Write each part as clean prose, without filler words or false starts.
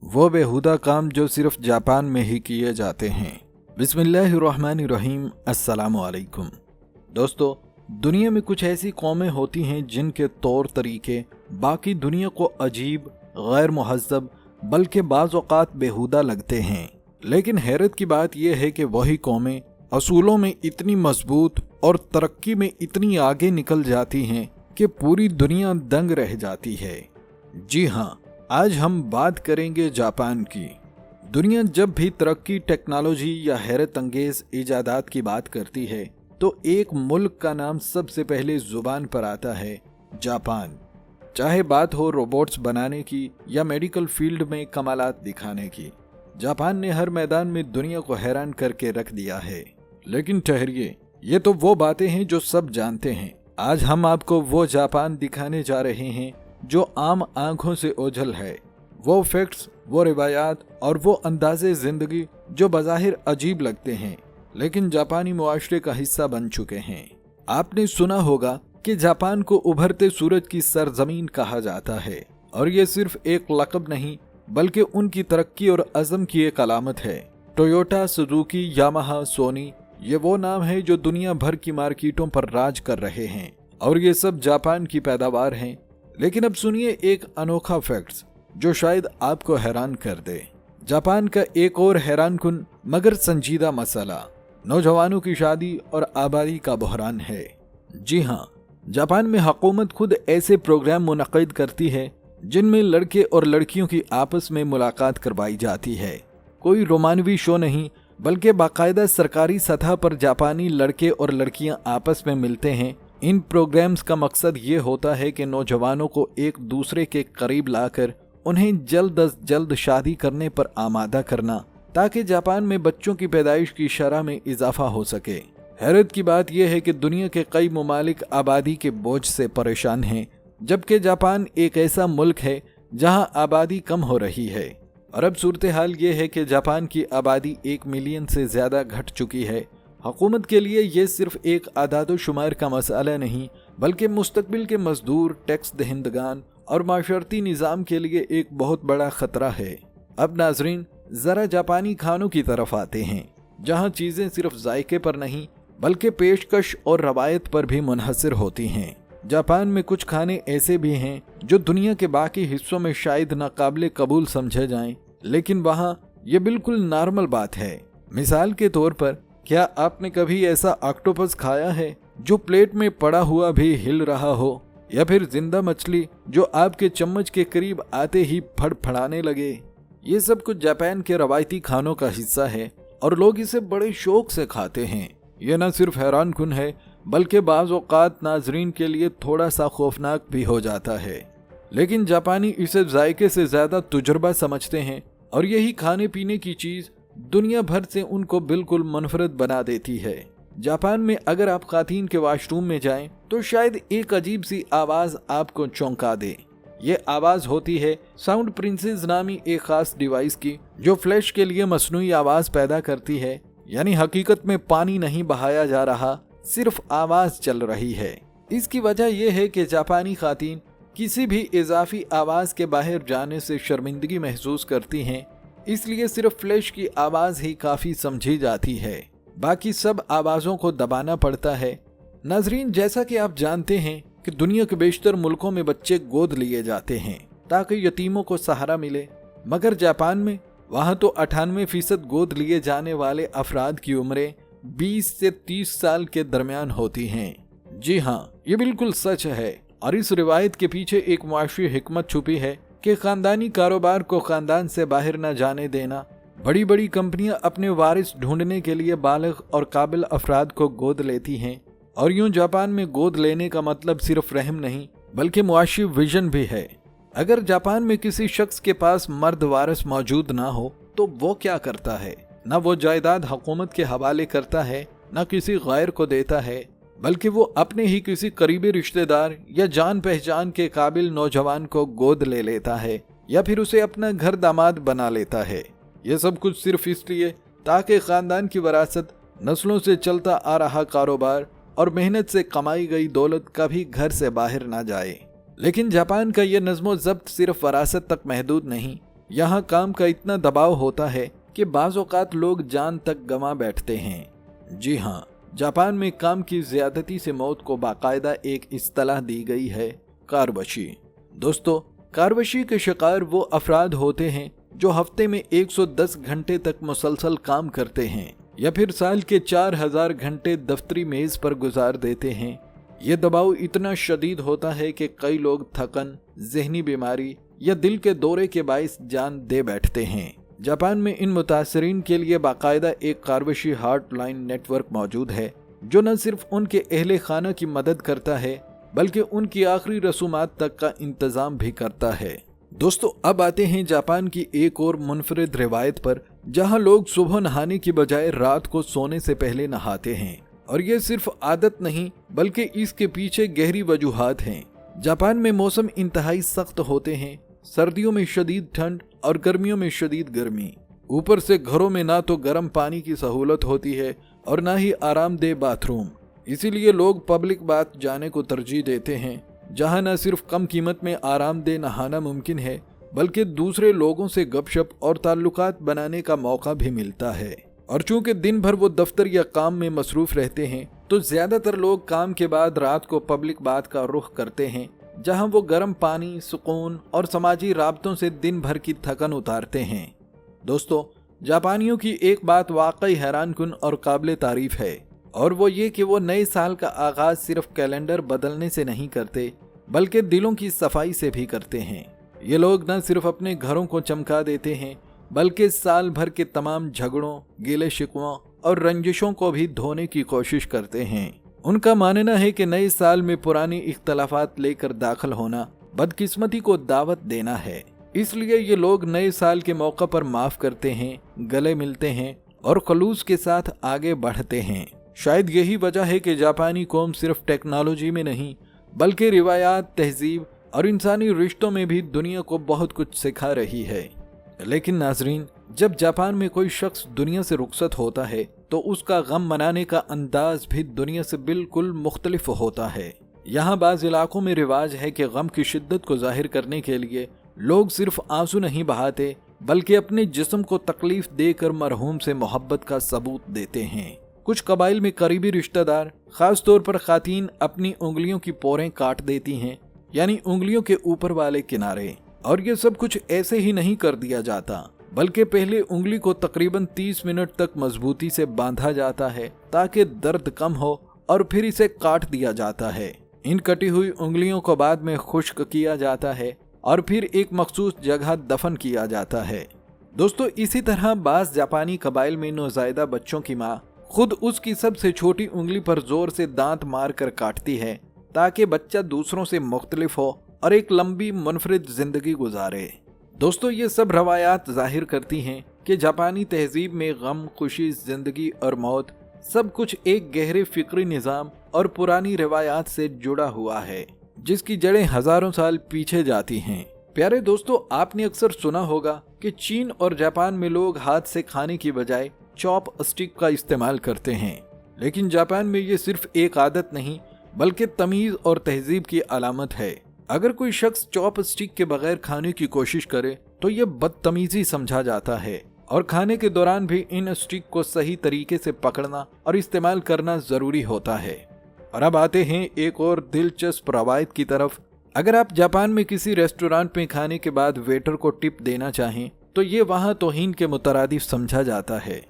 वो बेहुदा काम जो सिर्फ जापान में ही किए जाते हैं। बिस्मिल्लाहिर्रहमानिर्रहीम, अस्सलामु अलैकुम। दोस्तों, दुनिया में कुछ ऐसी कौमें होती हैं जिनके तौर तरीके बाकी दुनिया को अजीब, गैर मुहज़्ज़ब बल्कि बाज़ औक़ात बेहुदा लगते हैं। लेकिन हैरत की बात यह है कि वही कौमें असूलों में इतनी मजबूत और तरक्की में इतनी आगे निकल जाती हैं कि पूरी दुनिया दंग रह जाती है। जी हाँ, आज हम बात करेंगे जापान की। दुनिया जब भी तरक्की, टेक्नोलॉजी या हैरत अंगेज इजादात की बात करती है तो एक मुल्क का नाम सबसे पहले जुबान पर आता है, जापान। चाहे बात हो रोबोट्स बनाने की या मेडिकल फील्ड में कमालात दिखाने की, जापान ने हर मैदान में दुनिया को हैरान करके रख दिया है। लेकिन ठहरिए, ये तो वो बातें हैं जो सब जानते हैं। आज हम आपको वो जापान दिखाने जा रहे हैं जो आम आंखों से ओझल है। वो फैक्ट्स, वो रिवायात और वो अंदाज़े ज़िंदगी जो बज़ाहिर अजीब लगते हैं लेकिन जापानी मुआशरे का हिस्सा बन चुके हैं। आपने सुना होगा कि जापान को उभरते सूरज की सरजमीन कहा जाता है, और ये सिर्फ एक लक़ब नहीं बल्कि उनकी तरक्की और अज़म की एक अलामत है। टोयोटा, सुजुकी, यामाहा, सोनी, ये वो नाम है जो दुनिया भर की मार्केटों पर राज कर रहे हैं, और ये सब जापान की पैदावार हैं। लेकिन अब सुनिए एक अनोखा फैक्ट्स जो शायद आपको हैरान कर दे। जापान का एक और हैरानकुन मगर संजीदा मसला नौजवानों की शादी और आबादी का बहरान है। जी हाँ, जापान में हुकूमत खुद ऐसे प्रोग्राम मुनक़िद करती है जिनमें लड़के और लड़कियों की आपस में मुलाकात करवाई जाती है। कोई रोमानवी शो नहीं बल्कि बाकायदा सरकारी सतह पर जापानी लड़के और लड़कियां आपस में मिलते हैं। इन प्रोग्राम्स का मकसद ये होता है कि नौजवानों को एक दूसरे के करीब लाकर उन्हें जल्द अज जल्द शादी करने पर आमादा करना, ताकि जापान में बच्चों की पैदाइश की शरह में इजाफा हो सके। हैरत की बात यह है कि दुनिया के कई ममालिक आबादी के बोझ से परेशान हैं, जबकि जापान एक ऐसा मुल्क है जहां आबादी कम हो रही है। और अब सूरत हाल ये है कि जापान की आबादी 1 मिलियन से ज़्यादा घट चुकी है। हुकूमत के लिए ये सिर्फ एक आदादो शुमार का मसला नहीं बल्कि मुस्तकबिल के मजदूर, टैक्स दहिंदगान और माशरती निज़ाम के लिए एक बहुत बड़ा ख़तरा है। अब नाजरीन, ज़रा जापानी खानों की तरफ आते हैं, जहाँ चीज़ें सिर्फ जायके पर नहीं बल्कि पेशकश और रवायत पर भी मुनहसर होती हैं। जापान में कुछ खाने ऐसे भी हैं जो दुनिया के बाकी हिस्सों में शायद नाकाबिले कबूल समझे जाएं, लेकिन वहाँ ये बिल्कुल नॉर्मल बात है। मिसाल के तौर पर, क्या आपने कभी ऐसा ऑक्टोपस खाया है जो प्लेट में पड़ा हुआ भी हिल रहा हो, या फिर जिंदा मछली जो आपके चम्मच के करीब आते ही फड़फड़ाने लगे? ये सब कुछ जापान के रवायती खानों का हिस्सा है और लोग इसे बड़े शौक से खाते हैं। ये न सिर्फ हैरानकुन है बल्कि बाज़ औक़ात नाजरीन के लिए थोड़ा सा खौफनाक भी हो जाता है। लेकिन जापानी इसे जायके से ज़्यादा तजुर्बा समझते हैं, और यही खाने पीने की चीज़ दुनिया भर से उनको बिल्कुल मुनफरद बना देती है। जापान में अगर आप खातीन के वाशरूम में जाएं तो शायद एक अजीब सी आवाज़ आपको चौंका दे। ये आवाज़ होती है साउंड प्रिंसेस नामी एक ख़ास डिवाइस की, जो फ्लैश के लिए मसनूई आवाज़ पैदा करती है। यानी हकीकत में पानी नहीं बहाया जा रहा, सिर्फ आवाज़ चल रही है। इसकी वजह यह है कि जापानी खातीन किसी भी इजाफी आवाज़ के बाहर जाने से शर्मिंदगी महसूस करती हैं, इसलिए सिर्फ फ्लैश की आवाज़ ही काफ़ी समझी जाती है, बाकी सब आवाज़ों को दबाना पड़ता है। नाजरीन, जैसा कि आप जानते हैं कि दुनिया के बेशतर मुल्कों में बच्चे गोद लिए जाते हैं ताकि यतीमों को सहारा मिले, मगर जापान में वहाँ तो 98% गोद लिए जाने वाले अफराद की उम्रें 20 से 30 साल के दरमियान होती हैं। जी हाँ, ये बिल्कुल सच है, और इस रिवायत के पीछे एक मुआशरी हिकमत छुपी है कि ख़ानदानी कारोबार को ख़ानदान से बाहर न जाने देना। बड़ी बड़ी कंपनियां अपने वारिस ढूंढने के लिए बालिग और काबिल अफराद को गोद लेती हैं, और यूं जापान में गोद लेने का मतलब सिर्फ रहम नहीं बल्कि मुआशी विजन भी है। अगर जापान में किसी शख्स के पास मर्द वारिस मौजूद ना हो तो वो क्या करता है? न वो जायदाद हुकूमत के हवाले करता है, न किसी गैर को देता है, बल्कि वो अपने ही किसी करीबी रिश्तेदार या जान पहचान के काबिल नौजवान को गोद ले लेता है, या फिर उसे अपना घर दामाद बना लेता है। ये सब कुछ सिर्फ इसलिए ताकि ख़ानदान की विरासत, नस्लों से चलता आ रहा कारोबार और मेहनत से कमाई गई दौलत कभी घर से बाहर ना जाए। लेकिन जापान का ये नज़्मो ज़ब्त सिर्फ वरासत तक महदूद नहीं, यहाँ काम का इतना दबाव होता है कि बाज़ औक़ात लोग जान तक गंवा बैठते हैं। जी हाँ, जापान में काम की ज़्यादती से मौत को बाकायदा एक इस्तिलाह दी गई है, कारवशी। दोस्तों, कारवशी के शिकार वो अफराद होते हैं जो हफ्ते में 110 घंटे तक मुसलसल काम करते हैं या फिर साल के 4000 घंटे दफ्तरी मेज पर गुजार देते हैं। ये दबाव इतना शदीद होता है कि कई लोग थकन, ज़हनी बीमारी या दिल के दौरे के बाइस जान दे बैठते हैं। जापान में इन मुतासरीन के लिए बाकायदा एक कारवशी हॉटलाइन नेटवर्क मौजूद है जो न सिर्फ उनके अहले खाना की मदद करता है बल्कि उनकी आखिरी रसूमात तक का इंतजाम भी करता है। दोस्तों, अब आते हैं जापान की एक और मुनफरिद रिवायत पर, जहां लोग सुबह नहाने की बजाय रात को सोने से पहले नहाते हैं। और ये सिर्फ आदत नहीं बल्कि इसके पीछे गहरी वजूहात हैं। जापान में मौसम इंतहाई सख्त होते हैं। सर्दियों में शदीद ठंड और गर्मियों में शदीद गर्मी। ऊपर से घरों में ना तो गर्म पानी की सहूलत होती है और ना ही आरामदेह बाथरूम। इसीलिए लोग पब्लिक बाथ जाने को तरजीह देते हैं, जहां न सिर्फ कम कीमत में आरामदेह नहाना मुमकिन है बल्कि दूसरे लोगों से गपशप और ताल्लुकात बनाने का मौका भी मिलता है। और चूंकि दिन भर वो दफ्तर या काम में मसरूफ रहते हैं तो ज्यादातर लोग काम के बाद रात को पब्लिक बाथ का रुख करते हैं, जहां वो गर्म पानी, सुकून और समाजी राबतों से दिन भर की थकन उतारते हैं। दोस्तों, जापानियों की एक बात वाकई हैरानकुन और काबिल तारीफ है, और वो ये कि वो नए साल का आगाज सिर्फ कैलेंडर बदलने से नहीं करते बल्कि दिलों की सफाई से भी करते हैं। ये लोग न सिर्फ अपने घरों को चमका देते हैं बल्कि साल भर के तमाम झगड़ों, गिले शिकवों और रंजिशों को भी धोने की कोशिश करते हैं। उनका मानना है कि नए साल में पुरानी इख्तलाफात लेकर दाखिल होना बदकिस्मती को दावत देना है। इसलिए ये लोग नए साल के मौका पर माफ करते हैं, गले मिलते हैं और खलूस के साथ आगे बढ़ते हैं। शायद यही वजह है कि जापानी कौम सिर्फ टेक्नोलॉजी में नहीं बल्कि रिवायात, तहजीब और इंसानी रिश्तों में भी दुनिया को बहुत कुछ सिखा रही है। लेकिन नाजरीन, जब जापान में कोई शख्स दुनिया से रुखसत होता है तो उसका गम मनाने का अंदाज भी दुनिया से बिल्कुल मुख्तलिफ होता है। यहाँ बाज़ इलाकों में रिवाज है कि गम की शिद्दत को जाहिर करने के लिए लोग सिर्फ आंसू नहीं बहाते बल्कि अपने जिस्म को तकलीफ देकर मरहूम से मोहब्बत का सबूत देते हैं। कुछ कबाइल में करीबी रिश्तेदार, खास तौर पर खातीन, अपनी उंगलियों की पोरें काट देती हैं, यानी उंगलियों के ऊपर वाले किनारे। और ये सब कुछ ऐसे ही नहीं कर दिया जाता बल्कि पहले उंगली को तकरीबन 30 मिनट तक मजबूती से बांधा जाता है ताकि दर्द कम हो और फिर इसे काट दिया जाता है। इन कटी हुई उंगलियों को बाद में खुश्क किया जाता है और फिर एक मखसूस जगह दफन किया जाता है। दोस्तों, इसी तरह बाज़ जापानी कबाइल में नौज़ायदा बच्चों की माँ खुद उसकी सबसे छोटी उंगली पर जोर से दांत मार कर काटती है ताकि बच्चा दूसरों से मुख्तलिफ हो और एक लंबी मुनफरिद जिंदगी गुजारे। दोस्तों, ये सब रवायात जाहिर करती हैं कि जापानी तहजीब में गम, खुशी, जिंदगी और मौत सब कुछ एक गहरे फिक्री निज़ाम और पुरानी रवायात से जुड़ा हुआ है जिसकी जड़ें हजारों साल पीछे जाती हैं। प्यारे दोस्तों, आपने अक्सर सुना होगा कि चीन और जापान में लोग हाथ से खाने की बजाय चॉप स्टिक का इस्तेमाल करते हैं, लेकिन जापान में ये सिर्फ एक आदत नहीं बल्कि तमीज और तहजीब की अलामत है। अगर कोई शख्स चॉप स्टिक के बगैर खाने की कोशिश करे तो ये बदतमीजी समझा जाता है और खाने के दौरान भी इन स्टिक को सही तरीके से पकड़ना और इस्तेमाल करना जरूरी होता है। और अब आते हैं एक और दिलचस्प रवायत की तरफ। अगर आप जापान में किसी रेस्टोरेंट में खाने के बाद वेटर को टिप देना चाहें तो ये वहाँ तौहीन के मुतरादिफ समझा जाता है।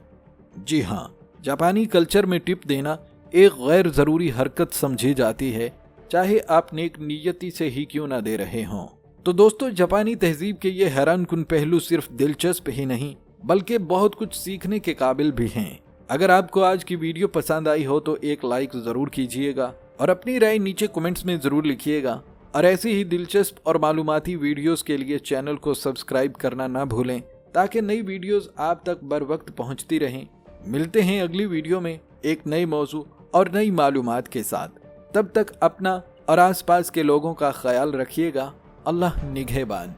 जी हाँ, जापानी कल्चर में टिप देना एक गैर ज़रूरी हरकत समझी जाती है, चाहे आप नेक नियति से ही क्यों ना दे रहे हों। तो दोस्तों, जापानी तहजीब के ये हैरानकुन पहलू सिर्फ दिलचस्प ही नहीं बल्कि बहुत कुछ सीखने के काबिल भी हैं। अगर आपको आज की वीडियो पसंद आई हो तो एक लाइक ज़रूर कीजिएगा और अपनी राय नीचे कमेंट्स में ज़रूर लिखिएगा। और ऐसी ही दिलचस्प और मालूमाती वीडियोस के लिए चैनल को सब्सक्राइब करना ना भूलें ताकि नई वीडियोस आप तक बर वक्त पहुँचती रहें। मिलते हैं अगली वीडियो में एक नए मौजू और नई मालूमात के साथ। तब तक अपना और आसपास के लोगों का ख्याल रखिएगा। अल्लाह निगहबान।